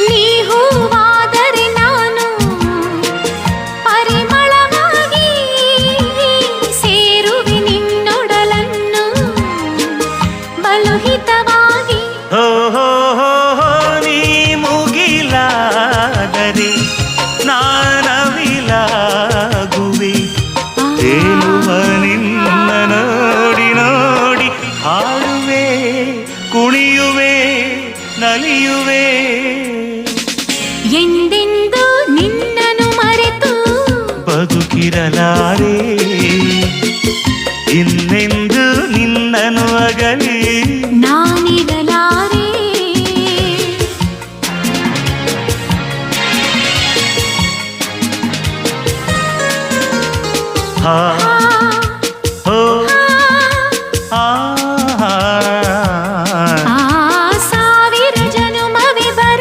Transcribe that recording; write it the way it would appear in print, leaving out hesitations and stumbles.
ನೀ ಹೂವಾದರೆ ನಾನು ಪರಿಮಳವಾಗಿ ಸೇರುವೆ ನಿನ್ನೊಡಲನ್ನು ಬಲುಹಿತವಾಗಿ. ಹೋ ಹೋ ಹೋ ಹೋ ನೀ ಮುಗಿಲಾದರೆ ನಾನವಿಲಾಗುವೆ. ತೇಲುವ ನಿನ್ನ ನೋಡಿ ನೋಡಿ ಹಾಡುವೆ, ಕುಣಿಯುವೆ, ನಲಿಯುವೆ. ಎಂದೆಂದು ನಿನ್ನನ್ನು ಮರೆತು ಬದುಕಿರಲಾರೆ. ಇನ್ನು